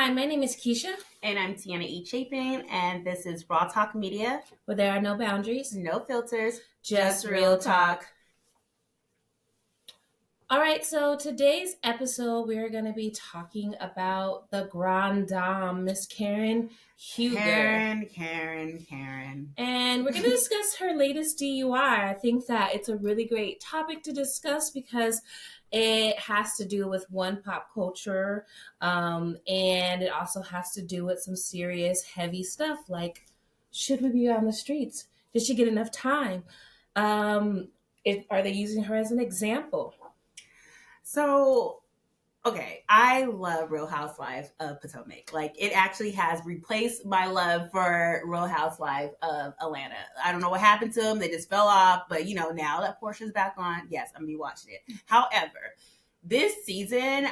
Hi, my name is Keisha. And I'm T'Yanna E. Chapin, and this is Raw Talk Media. Where there are no boundaries, no filters, just real talk. All right, so today's episode, we're going to be talking about the Grande, Miss Karen Huger. Karen. And we're going to discuss her latest DUI. I think that it's a really great topic to discuss because it has to do with one, pop culture, and it also has to do with some serious, heavy stuff like, should we be on the streets? Did she get enough time? Are they using her as an example? So, okay, I love Real Housewives of Potomac. Like, it actually has replaced my love for Real Housewives of Atlanta. I don't know what happened to them. They just fell off. But, now that Portia's back on, yes, I'm going to be watching it. However, this season,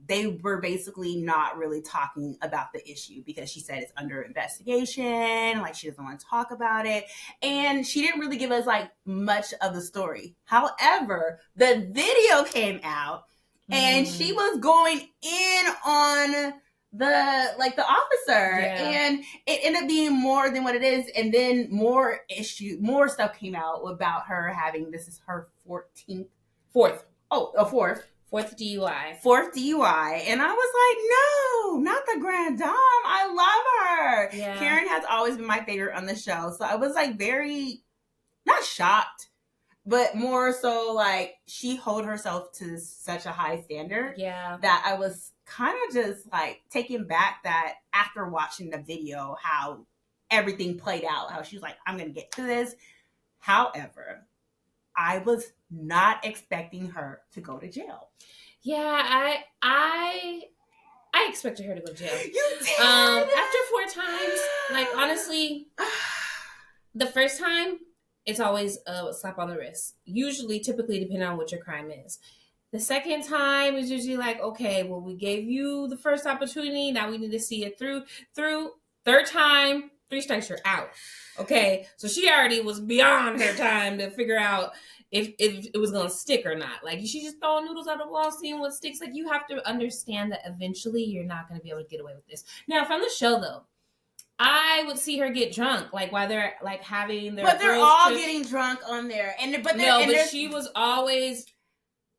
they were basically not really talking about the issue because she said it's under investigation. Like, she doesn't want to talk about it. And she didn't really give us, much of the story. However, the video came out and she was going in on the officer, and it ended up being more than what it is. And then more stuff came out about her having, this is her fourth DUI. Fourth DUI. And I was like, no, not the Grand Dame. I love her. Yeah. Karen has always been my favorite on the show. So I was very, not shocked, but more so she held herself to such a high standard that I was kind of just taken back that after watching the video, how everything played out, how she was like, I'm going to get to this. However, I was not expecting her to go to jail. Yeah, I expected her to go to jail. You did? After 4 times, honestly, the first time, it's always a slap on the wrist. Typically, depending on what your crime is. The second time is usually okay, well, we gave you the first opportunity. Now we need to see it through. Third time, 3 strikes, you're out. Okay, so she already was beyond her time to figure out if it was going to stick or not. She just throwing noodles at the wall, seeing what sticks. You have to understand that eventually you're not going to be able to get away with this. Now, from the show, though, I would see her get drunk, while they're having their. But they're all getting drunk on there, but she was always.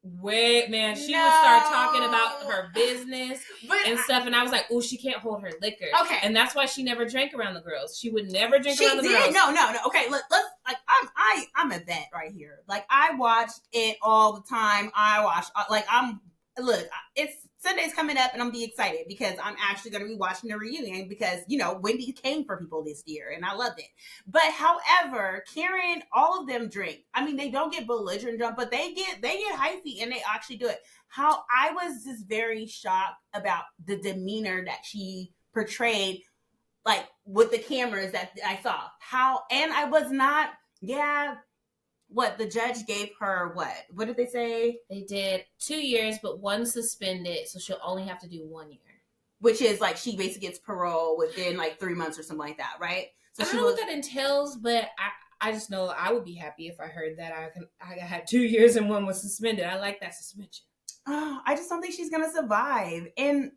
She would start talking about her business and stuff, and I was like, "Oh, she can't hold her liquor." Okay, and that's why she never drank around the girls. She would never drink around the girls. No. Okay, let's I'm a vet right here. I watch it all the time. It's Sunday's coming up, and I'm be excited because I'm actually going to be watching the reunion because Wendy came for people this year, and I loved it. But however, Karen, all of them drink. I mean, they don't get belligerent drunk, but they get hyphy, and they actually do it. How I was just very shocked about the demeanor that she portrayed, with the cameras that I saw. And I was not. What the judge gave her? What did they say? They did 2 years, but 1 suspended, so she'll only have to do 1 year. Which is she basically gets parole within 3 months or something like that, right? So I don't know what that entails, but I just know I would be happy if I heard that I had 2 years and 1 was suspended. I like that suspension. Oh, I just don't think she's gonna survive, and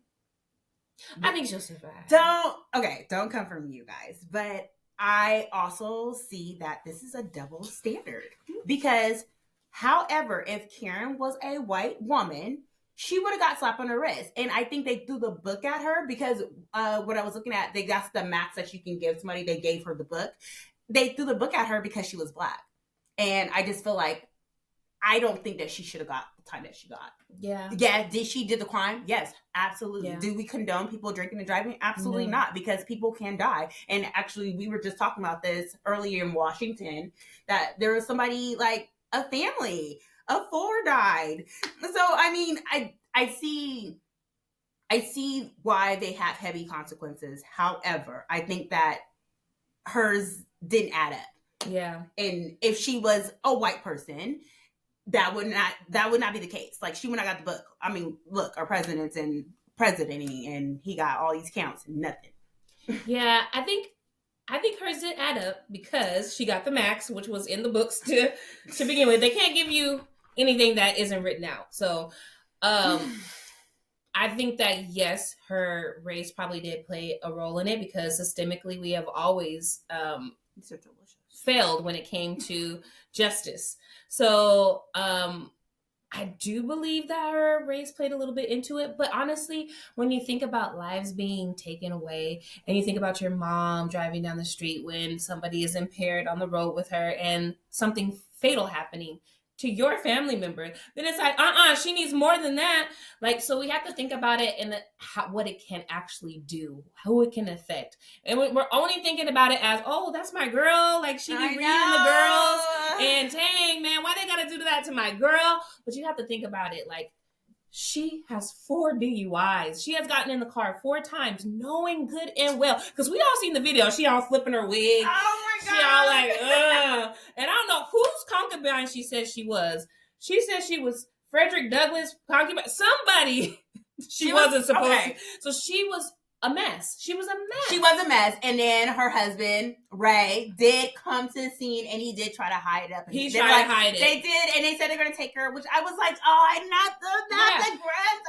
I think she'll survive. Don't come from you guys, but I also see that this is a double standard because, however, if Karen was a white woman, she would have got slapped on her wrist. And I think they threw the book at her because what I was looking at, that's the max that you can give somebody. They gave her the book. They threw the book at her because she was Black. And I just feel I don't think that she should have got the time that she got. Yeah. Yeah. Did she do the crime? Yes, absolutely. Yeah. Do we condone people drinking and driving? Absolutely not, because people can die. And actually, we were just talking about this earlier in Washington, that there was somebody, a family of 4 died. So, I mean, I see why they have heavy consequences. However, I think that hers didn't add up. Yeah. And if she was a white person, that would not be the case. She would not got the book. I mean, look, our president's presidenting, and he got all these counts and nothing. Yeah, I think hers did add up because she got the max, which was in the books to begin with. They can't give you anything that isn't written out. So, I think that, yes, her race probably did play a role in it because systemically we have always These are delicious. failed when it came to justice. So I do believe that her race played a little bit into it. But honestly, when you think about lives being taken away and you think about your mom driving down the street when somebody is impaired on the road with her and something fatal happening to your family member, then it's like, she needs more than that. Like, so we have to think about it and what it can actually do, who it can affect. And we're only thinking about it as, oh, that's my girl. Like, she be reading the girls. And dang, man, why they gotta do that to my girl? But you have to think about it like, she has 4 DUIs. She has gotten in the car 4 times, knowing good and well. Because we all seen the video. She all flipping her wig. Oh my God. She all like, ugh. And I don't know whose concubine she said she was. She said she was Frederick Douglass concubine. Somebody she wasn't supposed to. So she was a mess. She was a mess. She was a mess. And then her husband, Ray, did come to the scene and he did try to hide it up. He tried to hide it. They did, and they said they're going to take her, which I was like, oh, not the Grande.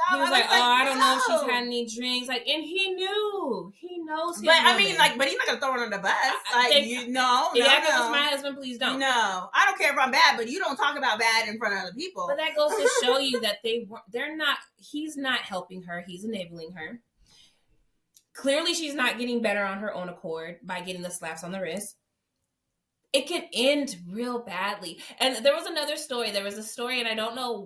He was like, I don't know if she's had any drinks. Like, and he knew. He knows his But woman. I mean, like, but he's not going to throw her on the bus. Like, if it was my husband, please don't. No. I don't care if I'm bad, but you don't talk about bad in front of other people. But that goes to show you that they're not, he's not helping her. He's enabling her. Clearly, she's not getting better on her own accord by getting the slaps on the wrist. It can end real badly. And there was another story. There was a story, and I don't know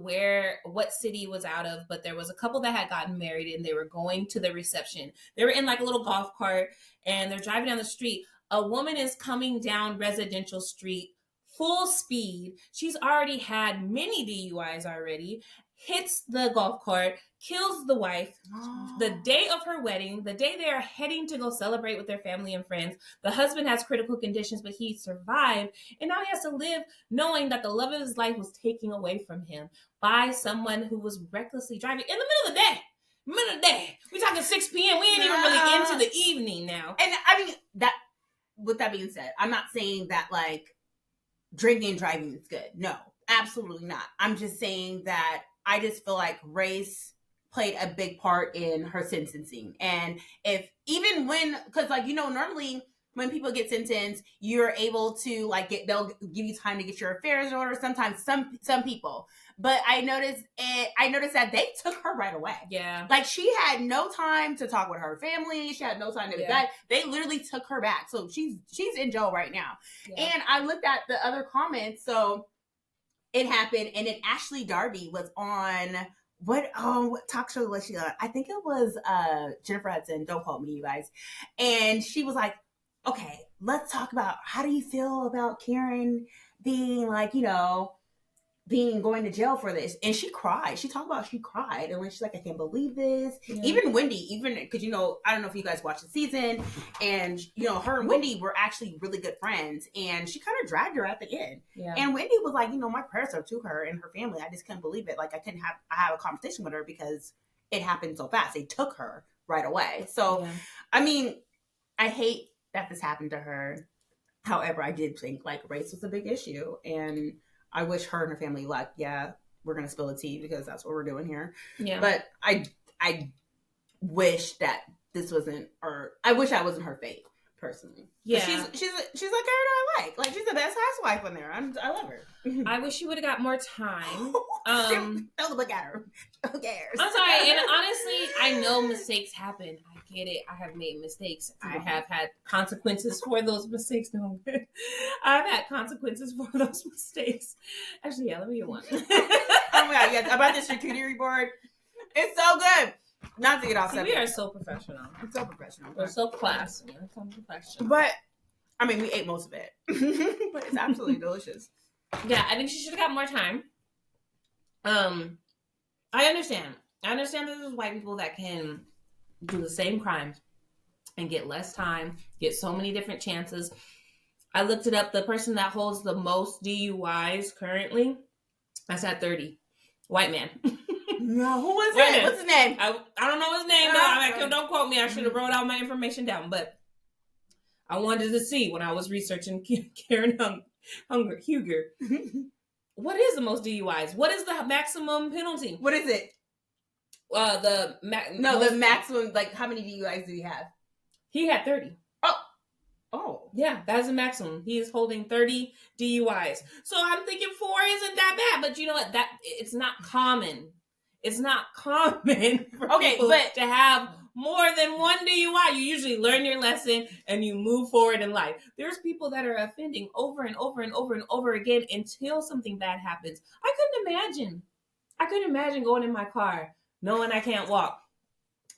what city it was out of, but there was a couple that had gotten married, and they were going to the reception. They were in like a little golf cart, and they're driving down the street. A woman is coming down Residential Street, full speed. She's already had many DUIs already. Hits the golf cart, kills the wife. The day of her wedding, the day they are heading to go celebrate with their family and friends, the husband has critical conditions, but he survived. And now he has to live knowing that the love of his life was taken away from him by someone who was recklessly driving in the middle of the day. Middle of the day. We're talking 6 p.m. We ain't even really into the evening now. And I mean, with that being said, I'm not saying that like drinking and driving is good. No, absolutely not. I'm just saying that I just feel like race played a big part in her sentencing. And because like, normally when people get sentenced, you're able to like they'll give you time to get your affairs in order. Sometimes some people, but I noticed that they took her right away. Yeah. Like she had no time to talk with her family. She had no time to that. They literally took her back. So she's in jail right now. Yeah. And I looked at the other comments. So it happened, and then Ashley Darby was on what talk show was she on? I think it was Jennifer Hudson. Don't quote me, you guys. And she was like, "Okay, let's talk about how do you feel about Karen being like, going to jail for this?" And she cried. She talked about she cried, and she's like, "I can't believe this." Yeah. Even Wendy, because I don't know if you guys watched the season, and her and Wendy were actually really good friends, and she kind of dragged her at the end. Yeah. And Wendy was like, my prayers are to her and her family. I just couldn't believe it. Like I have a conversation with her because it happened so fast. They took her right away. So, I mean, I hate that this happened to her. However, I did think like race was a big issue, and I wish her and her family luck. Yeah, we're going to spill the tea because that's what we're doing here. Yeah. But I wish that this wasn't, or I wish I wasn't her fate, personally. Yeah. She's like character I like. Like, she's the best housewife on there. I love her. I wish she would have got more time. Throw the book at her. Who cares? I'm sorry. And honestly, I know mistakes happen. I get it. I have made mistakes. I have had consequences for those mistakes. No, I've had consequences for those mistakes. Actually, yeah, let me get one. Oh my God, yes. About this charcuterie board. It's so good. Not to get off subject. We are so professional. It's so professional. We're so classy. We're so professional. But, I mean, we ate most of it. But it's absolutely delicious. Yeah, I think she should have got more time. I understand. I understand that there's white people that can do the same crimes and get less time, get so many different chances. I looked it up. The person that holds the most DUIs currently, that's at 30. White man. No, who was it? What's his name? I don't know his name. Don't quote me. I should have wrote all my information down. But I wanted to see when I was researching Karen Huger. What is the most DUIs? What is the maximum penalty? What is it? The maximum. Like, how many DUIs do you have? He had 30. Oh. Yeah, that's the maximum. He is holding 30 DUIs. So I'm thinking 4 isn't that bad. But you know what? It's not common. It's not common for people to have more than one DUI. You usually learn your lesson and you move forward in life. There's people that are offending over and over and over and over again until something bad happens. I couldn't imagine going in my car knowing I can't walk.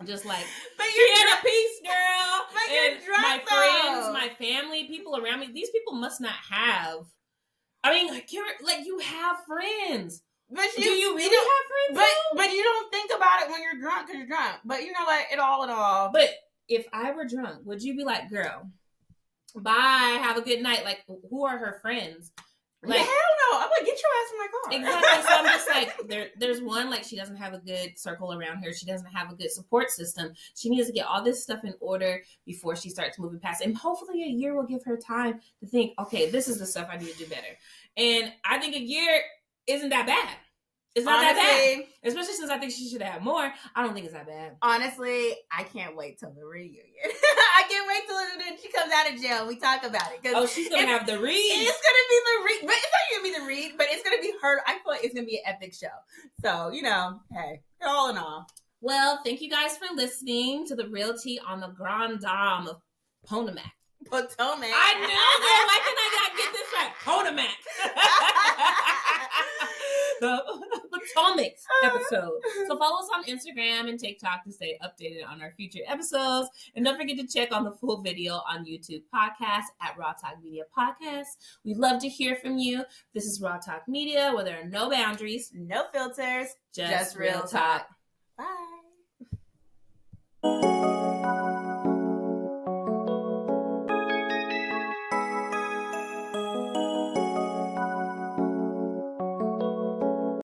Just like, but you're in a peace, girl. But you're drunk, my friends, my family, people around me. These people must not have. I mean, like you have friends. But do you really have friends? But you don't think about it when you're drunk because you're drunk. But you know what? It all. But if I were drunk, would you be like, girl, bye, have a good night? Like, who are her friends? Like, hell no. I'm like, get your ass in my car. Exactly. So I'm just like, there's one, like, she doesn't have a good circle around her. She doesn't have a good support system. She needs to get all this stuff in order before she starts moving past it. And hopefully a year will give her time to think, okay, this is the stuff I need to do better. And I think a year isn't that bad. It's not that bad. Especially since I think she should have more. I don't think it's that bad. Honestly, I can't wait till the reunion. I can't wait till she comes out of jail and we talk about it. Oh, she's going to have the read. It's going to be the read. But it's not going to be the read, but it's going to be her. I feel like it's going to be an epic show. So, hey, all in all. Well, thank you guys for listening to the Real Tea on the Grande of Potomac. Potomac. I knew. Why can I not get this right? Potomac. The Potomac episode. So follow us on Instagram and TikTok to stay updated on our future episodes. And don't forget to check on the full video on YouTube podcast at Raw Talk Media Podcast. We'd love to hear from you. This is Raw Talk Media, where there are no boundaries, no filters, just real talk. Bye.